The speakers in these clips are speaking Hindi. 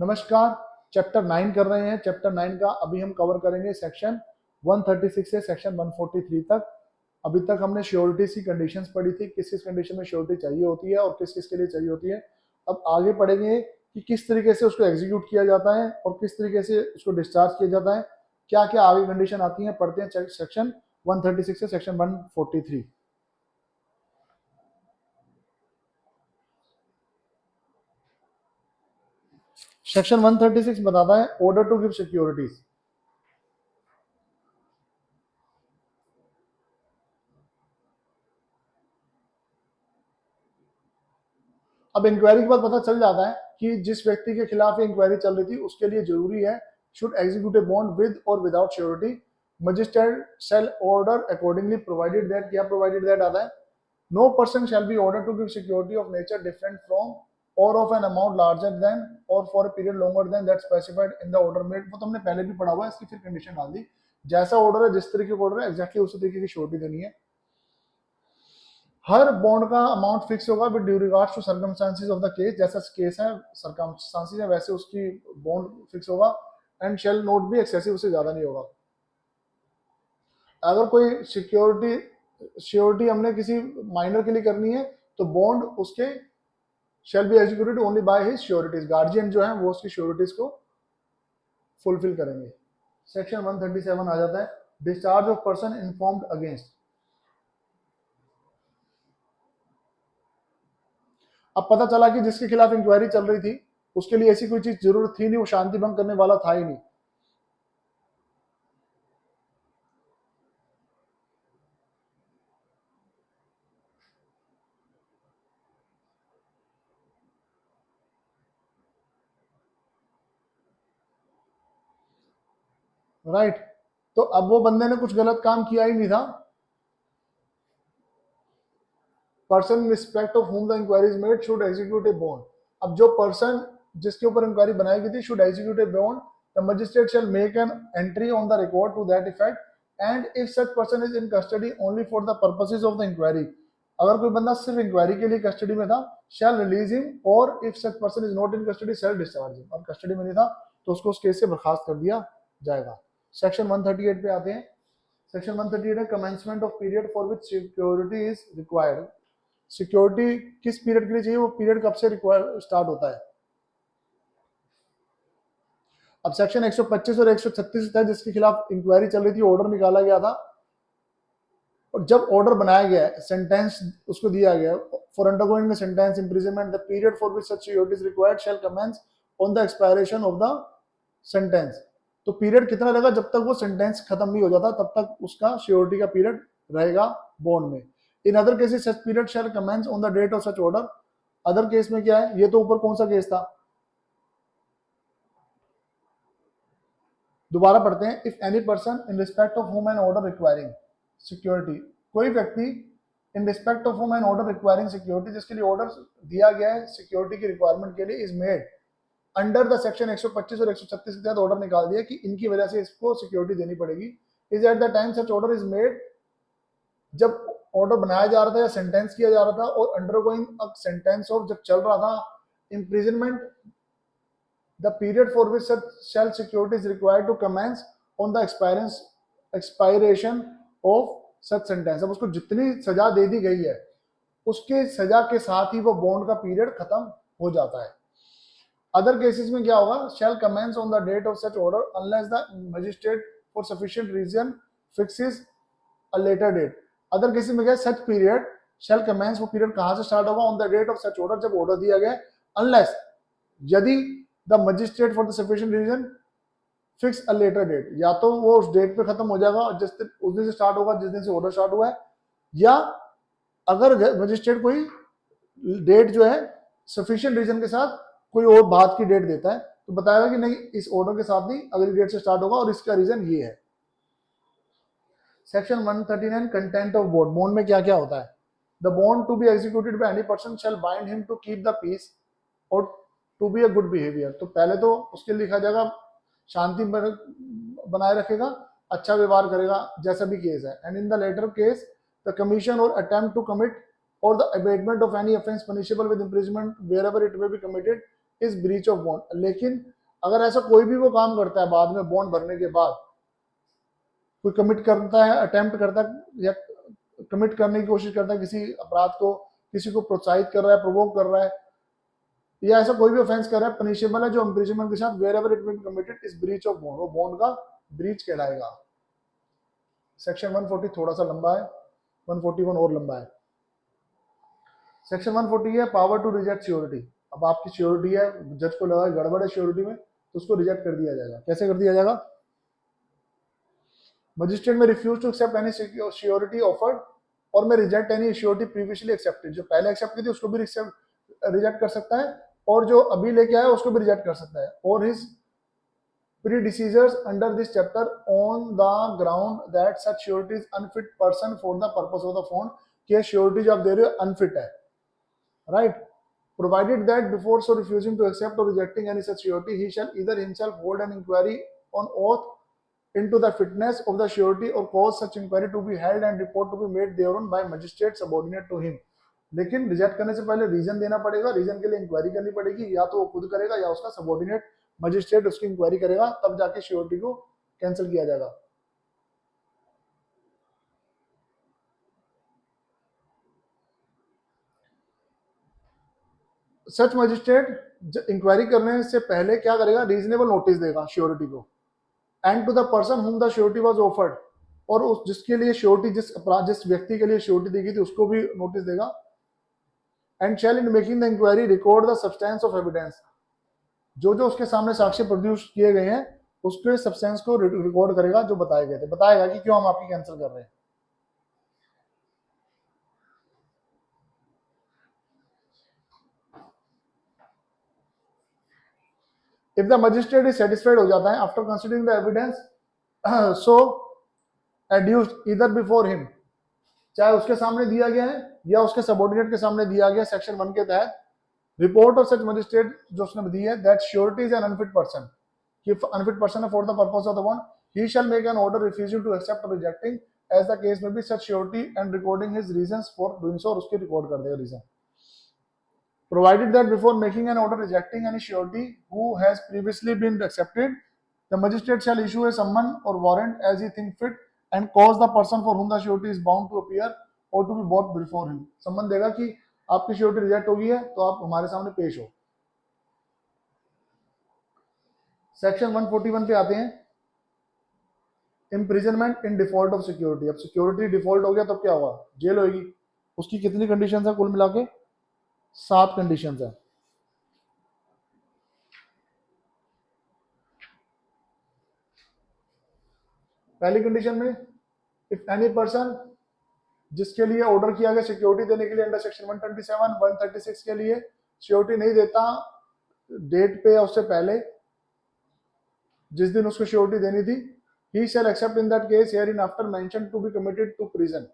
नमस्कार, चैप्टर 9 कर रहे हैं। चैप्टर 9 का अभी हम कवर करेंगे सेक्शन 136 से सेक्शन 143 तक। अभी तक हमने श्योरिटीज की कंडीशंस पढ़ी थी, किस किस कंडीशन में श्योरिटी चाहिए होती है और किस किस के लिए चाहिए होती है। अब आगे पढ़ेंगे कि किस तरीके से उसको एग्जीक्यूट किया जाता है और किस तरीके से उसको डिस्चार्ज किया जाता है, क्या क्या आगे कंडीशन आती है। पढ़ते हैं सेक्शन 136 से सेक्शन 143। सेक्शन 136 बताता है ऑर्डर टू गिव सिक्योरिटीज। अब इंक्वायरी के बाद पता चल जाता है कि जिस व्यक्ति के खिलाफ इंक्वायरी चल रही थी उसके लिए जरूरी है should execute a bond with और without surety. Magistrate shall order accordingly provided that, क्या प्रोवाइडेड दैट आता है, no person shall be order to give security of nature different from और of an amount larger than और for a period longer than that specified in the order made. वो तो हमने पहले भी पढ़ा हुआ है, इसकी फिर कंडीशन डाल दी। जैसा ऑर्डर है, जिस तरीके का ऑर्डर है, एग्जैक्टली उसी तरीके की श्योरिटी देनी है। हर बॉन्ड का अमाउंट फिक्स होगा with due regards to circumstances of the case. जैसा केस है, सर्कमस्टांसेस है, वैसे उसकी बॉन्ड फिक्स होगा। And shall not be excessive, उससे ज्यादा नहीं होगा। अगर कोई श्योरिटी हमने किसी माइनर के लिए करनी है तो बॉन्ड उसके shall be executed only by his sureties. Guardian जो है वो उसकी श्योरिटीज को फुलफिल करेंगे। सेक्शन 137 आ जाता है discharge of person informed against. अब पता चला कि जिसके खिलाफ इंक्वायरी चल रही थी उसके लिए ऐसी कोई चीज जरूरत थी नहीं, वो शांति भंग करने वाला था ही नहीं। राइट, तो अब वो बंदे ने कुछ गलत काम किया ही नहीं था। Person in respect of whom the inquiry is made should execute a bond। अब जो पर्सन जिसके ऊपर इंक्वायरी बनाई गई थी should execute a bond, the magistrate shall make an entry on the record to that effect and if such person is in custody only for the purposes of the inquiry। अगर कोई बंदा सिर्फ इंक्वायरी के लिए कस्टडी में था shall release him, और if such person is not in custody shall discharge him। और कस्टडी में नहीं था तो उसको उस केस से बर्खास्त कर दिया जाएगा। सेक्शन 138 पे आते हैं। सेक्शन 138 है commencement of period for which security is required. Security किस पीरियड के लिए चाहिए, वो पीरियड कब से स्टार्ट होता है। अब सेक्शन 125 और 136 था जिसके खिलाफ इंक्वायरी चल रही थी, ऑर्डर निकाला गया था और जब ऑर्डर बनाया गया, सेंटेंस उसको दिया गया for undergoing the sentence imprisonment the period for which such security is required shall commence on the expiration of the sentence. तो पीरियड कितना रहेगा, जब तक वो सेंटेंस खत्म नहीं हो जाता तब तक उसका सिक्योरिटी का पीरियड रहेगा बॉन्ड में। In other cases such period shall commence on the date of such order. Other case में क्या है, ये तो ऊपर कौन सा केस था, दोबारा पढ़ते हैं। If any person in respect of whom an order requiring security, कोई व्यक्ति in respect of whom an order requiring security, जिसके लिए ऑर्डर दिया गया है सिक्योरिटी की रिक्वायरमेंट के लिए, is made under the section 125 और 136 के तहत ऑर्डर निकाल दिया कि इनकी वजह से इसको सिक्योरिटी देनी पड़ेगी। Is at the time such order is made, जब ऑर्डर बनाया जा रहा था या सेंटेंस किया जा रहा था और अंडरगोइंग अ सेंटेंस ऑफ जब चल रहा था imprisonment, the period for which such shall security is required to commence on the expiration of such sentence। अब उसको जितनी सजा दे दी गई है उसके सजा के साथ ही वो बॉन्ड का पीरियड खत्म हो जाता है। अदर केसेस में क्या होगा, shall commence on the date of such order unless the magistrate for sufficient reason fixes a later date। Other cases में क्या, such period shall commence, वो पीरियड कहां से स्टार्ट होगा, on the date of such order, जब ऑर्डर दिया गया, unless, यदि the magistrate for the sufficient reason fix a later date, या तो वो उस डेट पे खत्म हो जाएगा जिस दिन उस दिन से स्टार्ट होगा जिस दिन से ऑर्डर स्टार्ट हुआ है, या अगर मजिस्ट्रेट कोई डेट जो है सफिशिएंट रीजन के साथ कोई और बात की डेट देता है तो बताएगा कि नहीं इस ऑर्डर के साथ नहीं अगली डेट से स्टार्ट होगा और इसका रीजन ये है। Section 139 content of bond. Bond में क्या क्या होता है, the bond to be executed by any person shall bind him to keep the peace और to be a good behaviour. तो पहले तो उसके लिखा जाएगा शांति बनाए रखेगा, अच्छा व्यवहार करेगा जैसा भी केस है। And in the latter case the commission or attempt to commit or the abetment of any offence punishable with imprisonment wherever it may be committed is breach of bond. लेकिन अगर ऐसा कोई भी वो काम करता है बाद में बॉन्ड भरने के बाद, कोई कमिट करता है, अटेम्प्ट करता है या कमिट करने की कोशिश करता है किसी अपराध को, किसी को प्रोत्साहित कर रहा है, प्रोवोक कर रहा है, या ऐसा कोई भी ऑफेंस कर रहा है, पनिशेबल है जो इम्प्रिजनमेंट के साथ, wherever it may be committed is breach of bond, वो बॉन्ड का ब्रीच कहलाएगा। सेक्शन 140 थोड़ा सा लंबा है, 141 और लंबा है। सेक्शन 140 है पावर टू रिजेक्ट श्योरिटी। अब आपकी श्योरिटी है, जज को लगा गड़बड़ है श्योरिटी में, तो उसको रिजेक्ट कर दिया जाएगा। कैसे कर दिया जाएगा? Magistrate may refuse to accept any surety offered or may reject any surety previously accepted. जो पहले एक्सेप्ट की थी उसको भी रिजेक्ट कर सकता है, और जो अभी लेके आया उसको भी रिजेक्ट कर सकता है। और his predecessors under this chapter on the ground that such surety is unfit person for the purpose of the fund, कि श्योरिटी जो आप दे रहे हो अनफिट है, right? Provided that before so refusing to accept or rejecting any such surety, he shall either himself hold an inquiry on oath into the fitness of the surety or cause such inquiry to be held and report to be made thereon by magistrate subordinate to him। लेकिन रिजेक्ट करने से पहले रीजन देना पड़ेगा, रीजन के लिए इंक्वायरी करनी पड़ेगी, या तो वो खुद करेगा या उसका सबऑर्डिनेट मजिस्ट्रेट उसकी इंक्वायरी करेगा, तब जाके श्योरिटी को कैंसिल किया जाएगा। सच मजिस्ट्रेट इंक्वायरी करने से पहले क्या करेगा? रीजनेबल नोटिस देगा श्योरिटी को, and to the person whom the surety was offered, और उस जिसके लिए श्योरिटी, जिस व्यक्ति के लिए श्योरिटी दी गई थी उसको भी नोटिस देगा। And shall in making the inquiry record the substance of evidence, जो जो उसके सामने साक्ष्य प्रोड्यूस किए गए हैं उसके सब्सटेंस को रिकॉर्ड करेगा, जो बताए गए थे, बताएगा कि क्यों हम आपकी कैंसिल कर रहे हैं। If the magistrate is satisfied हो जाता है after considering the evidence so adduced either before him, चाहे उसके सामने दिया गया है या उसके सबऑर्डिनेट के सामने दिया गया सेक्शन 1 के तहत, रिपोर्ट ऑफ सच मजिस्ट्रेट जो उसने दी है that surety is an unfit person, कि अनफिट पर्सन है for the purpose of the bond, he shall make an order refusing to accept or rejecting as the case may be such surety and recording his reasons for doing so, और उसके रिकॉर्ड कर देगा reason. Provided that before making an order rejecting any surety who has previously been accepted, the magistrate shall issue a summon or warrant as he think fit and cause the person for whom the surety is bound to appear or to be brought before him। सम्मन देगा कि आपकी श्योरिटी रिजेक्ट हो गई है तो आप हमारे सामने पेश हो। सेक्शन 141 पे आते हैं, imprisonment in default of security. अब सिक्योरिटी डिफॉल्ट हो गया तब क्या होगा? जेल होगी। उसकी कितनी कंडीशंस है? कुल मिला के 7 कंडीशंस है। पहली कंडीशन में, इफ एनी पर्सन जिसके लिए ऑर्डर किया गया सिक्योरिटी देने के लिए अंडर सेक्शन 127, 136 के लिए सिक्योरिटी नहीं देता डेट पे या उससे पहले, जिस दिन उसको सिक्योरिटी देनी थी, he shall accept in that case hereinafter mentioned to be committed to prison,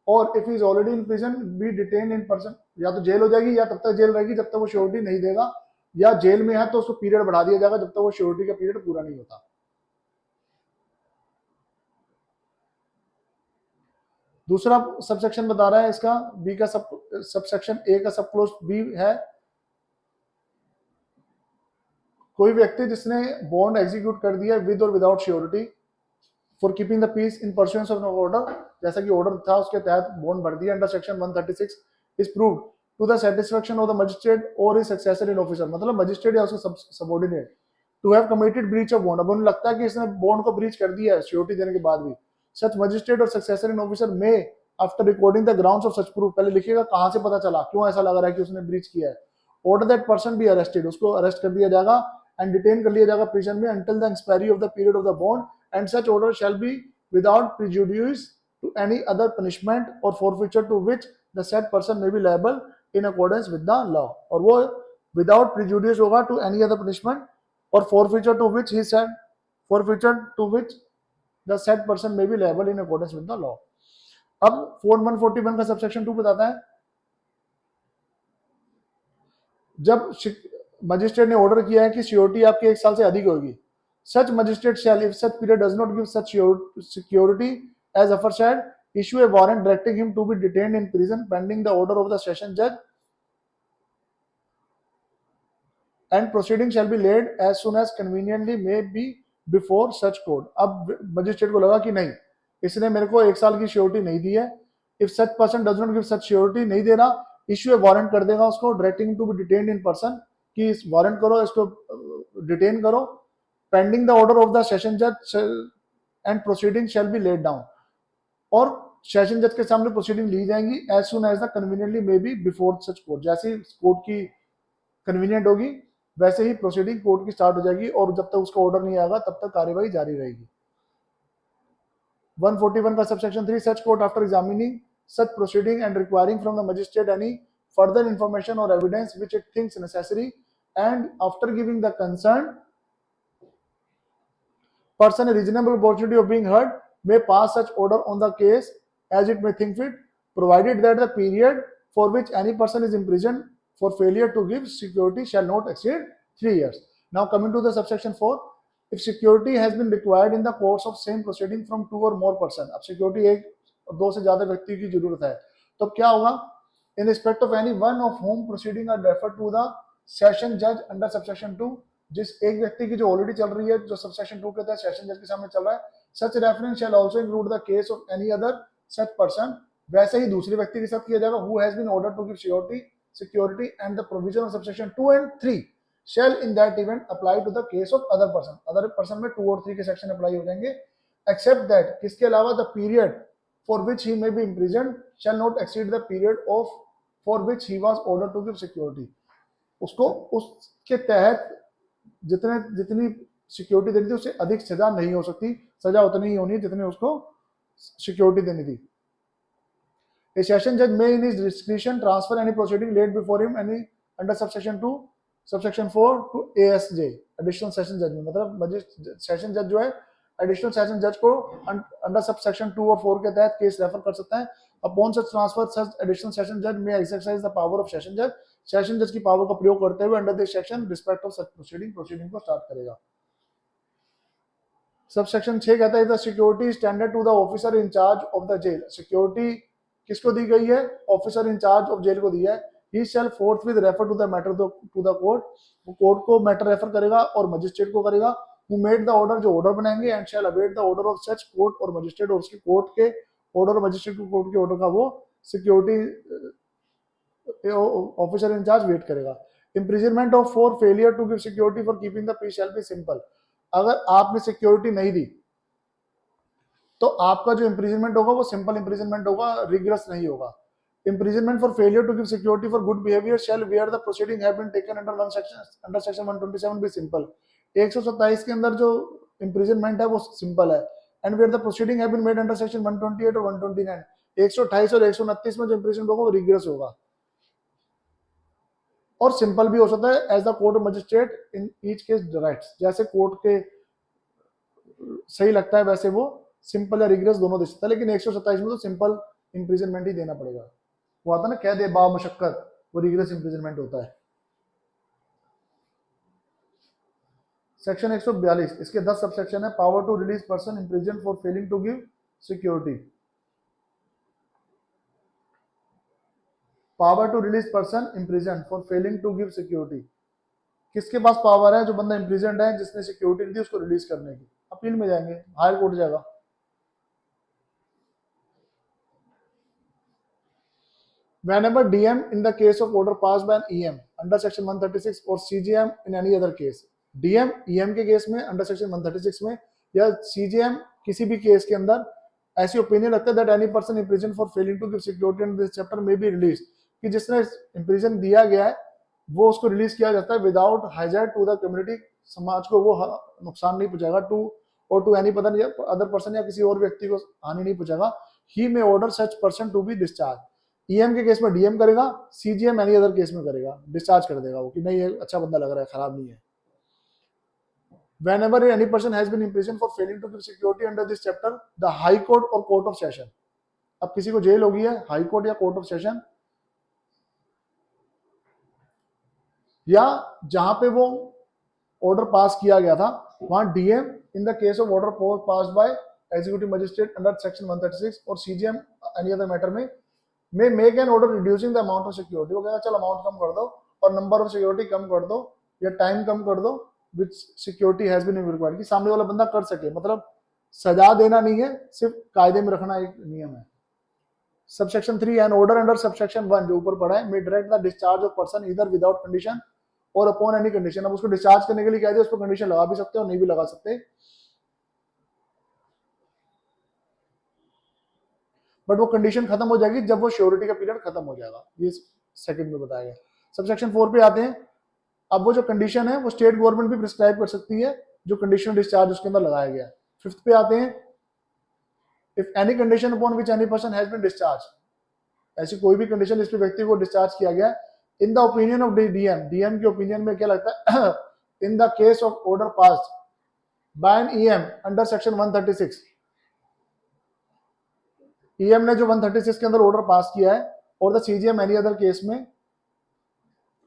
or if he is already in prison be detained in person। या तो जेल हो जाएगी या तब तक जेल रहेगी जब तक वो श्योरिटी नहीं देगा, या जेल में है तो उसको पीरियड बढ़ा दिया जाएगा जब तक वो श्योरिटी का पीरियड पूरा नहीं होता। दूसरा सबसेक्शन बता रहा है इसका, बी का सबसेक्शन ए का सब क्लोज बी है, कोई व्यक्ति जिसने बॉन्ड एग्जीक्यूट कर दिया विद और without surety for keeping the peace in pursuance of order, जैसा कि ऑर्डर था उसके तहत बॉन्ड भर दिया under section 136, is proved to the satisfaction of the magistrate or his successor in officer, मतलब मजिस्ट्रेट या उसका subordinate, to have committed breach of bond. अब उन्हें लगता है कि इसने बॉन्ड को ब्रीच कर दिया है श्योरिटी देने के बाद भी, सच मजिस्ट्रेट और सक्सेसर इन ऑफिसर में after recording the grounds of such proof, पहले लिखिएगा कहां से पता चला, क्यों ऐसा लग रहा है कि उसने ब्रीच किया है, order that person be arrested, उसको अरेस्ट कर दिया जाएगा एंड डिटेन कर लिया जाएगा प्रिजन में until the expiry of the period of the bond, and such order shall be without prejudice to any other punishment or forfeiture to which the said person may be liable in accordance with the law, और वो without prejudice होगा to any other punishment or forfeiture to which he said forfeiture to which the said person may be liable in accordance with the law। अब 141 का सबसेक्शन 2 बताता है, जब मजिस्ट्रेट ने ऑर्डर किया है कि श्योरिटी आपके 1 साल से अधिक होगी, such magistrate shall, if such period does not give such security as aforesaid, issue a warrant directing him to be detained in prison pending the order of the session judge and proceeding shall be laid as soon as conveniently may be before such court. अब मजिस्ट्रेट को लगा कि नहीं, इसने मेरे को 1 साल की श्योरिटी नहीं दी है, if such person does not give such surety, नहीं दे रहा, इश्यू ए वारंट कर देगा उसको, directing to be detained in person, कि इस वारंट करो, इसको डिटेन करो, pending the order of the session जज and proceeding shall be laid down, और सेशन जज के सामने प्रोसीडिंग ली जाएंगी as soon as the conveniently may be before such court. जैसे ही कोर्ट की कन्वीनियंट होगी वैसे ही प्रोसीडिंग कोर्ट की स्टार्ट हो जाएगी, और जब तक उसका ऑर्डर नहीं आएगा तब तक कार्यवाही जारी रहेगी। 141 का subsection 3, such court after examining such proceeding and requiring from the magistrate any further information or evidence which it thinks necessary, and after giving the concerned person a reasonable opportunity of being heard, may pass such order on the case as it may think fit, provided that the period for which any person is imprisoned for failure to give security shall not exceed 3 years. Now coming to the subsection 4, if security has been required in the course of same proceeding from 2 or more person, अब security एक और 2 से ज्यादा व्यक्ति की जरूरत है, तो क्या होगा, in respect of any one of whom proceeding are referred to the session judge under subsection 2, जिस एक व्यक्ति की जो ऑलरेडी चल रही है, जो सबसेक्शन 2 के तहत सेशन जज के सामने चल रहा है, such reference shall also include the case of any other such person, वैसे ही दूसरे व्यक्ति के साथ किया जाएगा, who has been ordered to give security and the provision of subsection 2 and 3 shall in that event apply to the case of other person. Other person में 2 और 3 के सेक्शन अप्लाई हो जाएंगे, except that किसके अलावा the period for which he may be imprisoned shall not exceed the period of for which he was ordered to give security. उसको उसके तहत जितनी सिक्योरिटी देनी थी उससे अधिक सजा नहीं हो सकती, सजा उतनी ही होनी है जितनी उसको सिक्योरिटी देनी थी। A session judge may in his discretion transfer any proceeding laid before him any under subsection 2 subsection 4 to ASJ additional session judge में, मतलब सेशन जज जो है एडिशनल सेशन जज को अंडर सबसेक्शन 2 और 4 के तहत केस रेफर कर सकता है। अपॉन सच ट्रांसफर सच एडिशनल सेशन जज में exercise the power of session जज, सेशन जज की पावर का प्रयोग करते हुए under this section respect of such proceeding को स्टार्ट करेगा। सबसेक्शन 6 कहता है the security standard to the officer in charge of the jail, security किसको दी गई है, ऑफिसर इंचार्ज ऑफ जेल को दी है। He shall forthwith refer to the matter to the court, वो कोर्ट को मैटर रेफर करेगा और मजिस्ट्रेट को करेगा, who made the order, जो ऑर्डर बनाएंगे, and shall await the order of such court और मजिस्ट्रेट, और उसके कोर्ट के ऑर्डर और मजिस्ट्रेट को कोर्ट के ऑर्डर का वो सिक्योरिटी ऑफिसर इंचार्ज वेट करेगा। imprisonment of for failure to give security for keeping the peace shall be simple, अगर आपने सिक्योरिटी नहीं दी तो आपका जो इम्प्रिजनमेंट होगा वो सिंपल इम्प्रिजनमेंट होगा, रिग्रेस नहीं होगा। imprisonment for failure to give security for good behavior shall where the proceeding have been taken under section 127 be simple, 127 के अंदर जो imprisonment है वो सिंपल है, and where the proceeding have been made under section 128 or 129, 128 or 129 में जो imprisonment होगा वो रिग्रेस होगा, और सिंपल भी हो सकता है as the court magistrate in each case directs, जैसे कोर्ट के सही लगता है वैसे वो सिंपल या रिग्रेस दोनों दे सकता है, लेकिन 127 में तो सिंपल इम्प्रिजनमेंट ही देना पड़ेगा। वो आता ना कह दे बा मुशक्कत, वो रिग्रेस इम्प्रिजनमेंट होता है। सेक्शन 142, इसके 10 सबसेक्शन है। Power to release person imprison for failing to give security, power to release person imprison for failing to give security, किसके पास पावर है, जो बंदा इम्प्रिजन है जिसने सिक्योरिटी नहीं दी उसको रिलीज करने की, अपील में जाएंगे, हायर कोर्ट जाएगा। Whenever DM in the case of order passed by an EM under section 136 or CJM in any other case, DM EM के केस में अंडर सेक्शन 136 में या CJM किसी भी केस के अंदर ऐसी ओपिनियन रखता है that any person imprisoned for failing to give security in this chapter may be released, कि जिसने इम्प्रिजन दिया गया है वो उसको रिलीज किया जाता है without hazard to the community, समाज को वो नुकसान नहीं पहुंचाएगा, टू एनी अदर पर्सन या किसी और व्यक्ति को हानि नहीं पहुंचाएगा। He may order such person to be discharge, EM के केस में डीएम करेगा, सीजीएम एनी अदर केस में करेगा, डिस्चार्ज कर देगा वो कि नहीं ये अच्छा बंदा लग रहा है, खराब नहीं है। Whenever any person has been imprisoned for failing to give security under this chapter, the High Court or Court of Session, अब किसी को जेल होगी है, हाई कोर्ट या कोर्ट ऑफ सेशन, या जहां पे वो ऑर्डर पास किया गया था वहां DM in the case of order pass by executive magistrate under section 136 और CGM any other matter may make an order reducing the amount of security, वो कहेगा चल अमाउंट कम कर दो और नंबर ऑफ सिक्योरिटी कम कर दो, या टाइम कम कर दो विच सिक्योरिटी हैज बीन रिक्वायर्ड, कि सामने वाला बंदा कर सके, मतलब सजा देना नहीं है, सिर्फ कायदे में रखना एक नियम है। Subsection 3 an order under subsection 1 जो ऊपर पढ़ा है may direct the discharge of person either without condition और अपॉन एनी कंडीशन। अब उसको डिस्चार्ज करने के लिए कह दिया, उसको कंडीशन लगा भी सकते हो और नहीं भी लगा सकते, बट वो कंडीशन खत्म हो जाएगी जब वो श्योरिटी का पीरियड खत्म हो जाएगा, ये सेकंड में बताया गया। सबसेक्शन 4 पे आते हैं। अब वो जो कंडीशन है वो स्टेट गवर्नमेंट भी प्रिस्क्राइब कर सकती है, जो कंडीशनल डिस्चार्ज उसके अंदर लगाया गया। फिफ्थ पे आते हैं, if any condition upon which any person has been discharge, ऐसी कोई भी कंडीशन जिस पे व्यक्ति को डिस्चार्ज किया गया, in the opinion of DM, DM के ओपिनियन में क्या लगता है, in the case of order passed by an EM under section 136, EM ने जो 136 के अंदर ऑर्डर पास किया है, और the CGM any other case में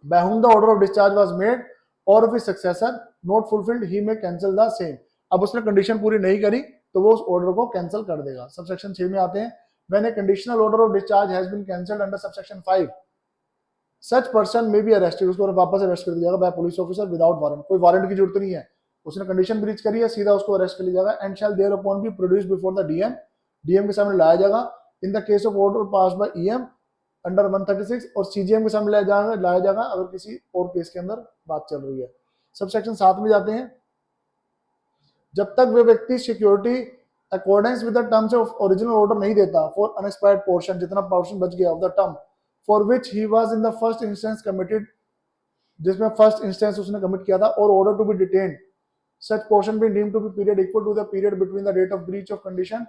by whom the order of discharge was made or of his successor not fulfilled he may cancel the same। अब उसने कंडीशन पूरी नहीं करी तो वो उस ऑर्डर को कैंसिल कर देगा। सबसेक्शन 6 में आते हैं, when a conditional order of discharge has been cancelled under subsection 5 such person may be arrested, उसको वापस अरेस्ट कर दिया जाएगा by police officer without warrant, कोई वारंट की जरूरत नहीं है, उसने कंडीशन ब्रीच करी है, सीधा उसको अरेस्ट कर लिया जाएगा। And shall thereupon be produced before the DM, DM के सामने लाया जाएगा इन the case of order passed bye EM under 136, और सीजीएम के सामने लाया जाएगा अगर किसी और केस के अंदर बात चल रही है। सबसेक्शन 7 में जाते हैं, जब तक वे व्यक्ति security accordance with the terms of original order नहीं देता फॉर अनएक्सपायर्ड पोर्शन, जितना पोर्शन बच गया of the term for which he was in the first instance committed, जिसमें फर्स्ट इंस्टेंस उसने कमिट किया था, और order to be detained such portion being deemed to be period equal to the period between the date of breach of condition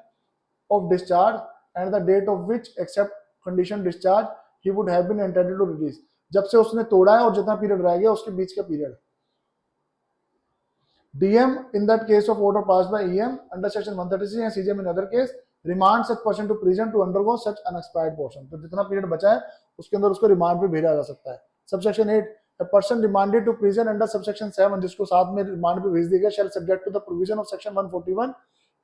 of discharge and the date of which except condition discharge he would have been entitled to release, जब से उसने तोड़ा है और जितना पीरियड रह गया उसके बीच का period. DM in that case of order passed by EM under section 136 and CGM in other case remand such person to prison to undergo such unexpired portion, तो जितना पीरियड बचा है उसके अंदर उसको रिमांड पे भेजा जा सकता है। Subsection 8, a person remanded to prison under subsection 7, जिसको साथ में रिमांड पे भेज दिया गया, shall subject to the provision of section 141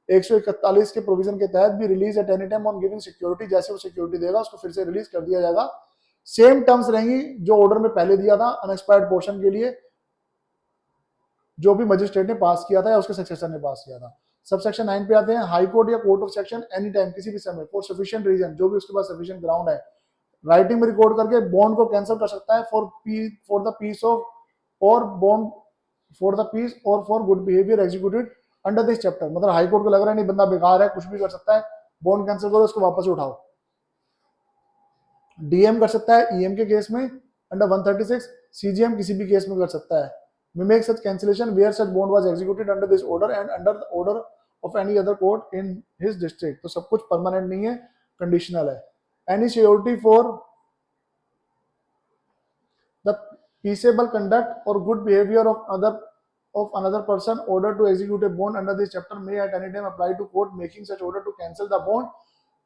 141 के प्रोविजन के तहत भी release at any time on giving security, जैसे वो सिक्योरिटी देगा उसको फिर से रिलीज कर दिया जाएगा। सेम टर्म्स रहेंगी जो ऑर्डर में पहले दिया था अनएक्सपायर्ड पोर्शन के लिए, जो भी मजिस्ट्रेट ने पास किया था या उसके सक्सेसर ने पास किया था। सबसेक्शन 9 पे आते हैं, हाई कोर्ट या court of section any time, किसी भी समय, फॉर सफिशिएंट रीजन, जो भी उसके पास सफिशिएंट ग्राउंड है, राइटिंग में रिकॉर्ड करके बॉन्ड को कैंसिल कर सकता है फॉर द पीस ऑफ और बॉन्ड फॉर द पीस और for good behaviour executed under this chapter. मतलब हाई कोर्ट को लग रहा है नहीं बंदा बेकार है, कुछ भी कर सकता है, बॉन्ड कैंसिल करो, उसको वापस उठाओ। डीएम कर सकता है ईएम के केस में अंडर 136, सीजीएम किसी भी केस में कर सकता है। We make such cancellation where such bond was executed under this order and under the order of any other court in his district। तो सब कुछ परमानेंट नहीं है, कंडीशनल है। Any surety for the peaceable conduct or good behavior of another person order to execute a bond under this chapter may at any time apply to court making such order to cancel the bond,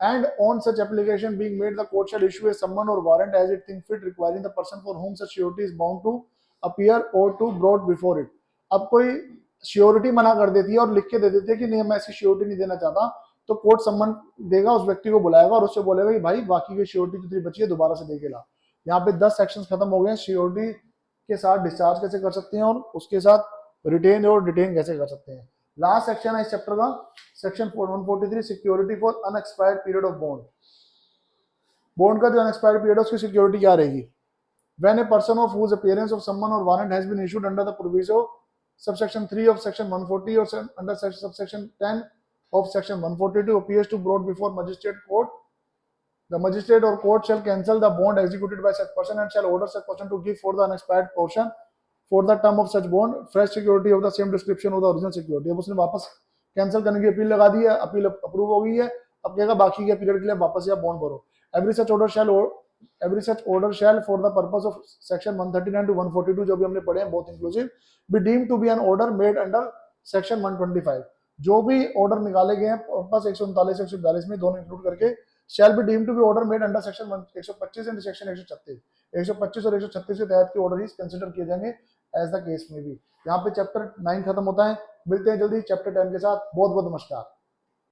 and on such application being made the court shall issue a summon or warrant as it think fit requiring the person for whom such surety is bound to appear or to brought before it। अब कोई श्योरिटी मना कर देती है और लिख के दे देती है कि नहीं मैं इसकी श्योरिटी नहीं देना चाहता, तो कोर्ट सम्मन देगा, उस व्यक्ति को बुलाएगा और उससे बोलेगा कि भाई बाकी की श्योरिटी जितनी बची है दोबारा से दे के ला। यहाँ पे 10 सेक्शंस खत्म हो गए, श्योरिटी के साथ डिस्चार्ज कैसे कर सकते हैं और उसके साथ रिटेन और डिटेन कैसे कर सकते हैं। लास्ट सेक्शन है इस चैप्टर का, section 143, security for unexpired period of bond. Bond का जो अनएक्सपायर्ड पीरियड है उसकी सिक्योरिटी क्या रहेगी? When a person of whose appearance of summon or warrant has been issued under the proviso subsection 3 of section 140 or under subsection 10 of section 142 appears to brought before magistrate court, the magistrate or court shall cancel the bond executed by such person and shall order such person to give for the unexpired portion for the term of such bond fresh security of the same description of the original security। अब उसने वापस कैंसिल करने की अपील लगा दी है, अपील अप्रूव हो गई है, अब कहेगा बाकी के पीरियड के लिए वापस या बॉन्ड भरो। Every such order shall for the purpose of section 139 to 142 जो भी हमने पढ़े हैं both inclusive be deemed to be an order made under section 125। जो भी ऑर्डर निकाले गए हैं पर्पस 139 142 में दोनों इंक्लूड करके shall be deemed to be order made under section 125 and section 125 और 136 के तहत के ऑर्डर ही कंसीडर किए जाएंगे एज द केस में भी। यहाँ पे चैप्टर 9 खत्म होता है, मिलते हैं जल्दी चैप्टर 10 के साथ। बहुत बहुत नमस्कार।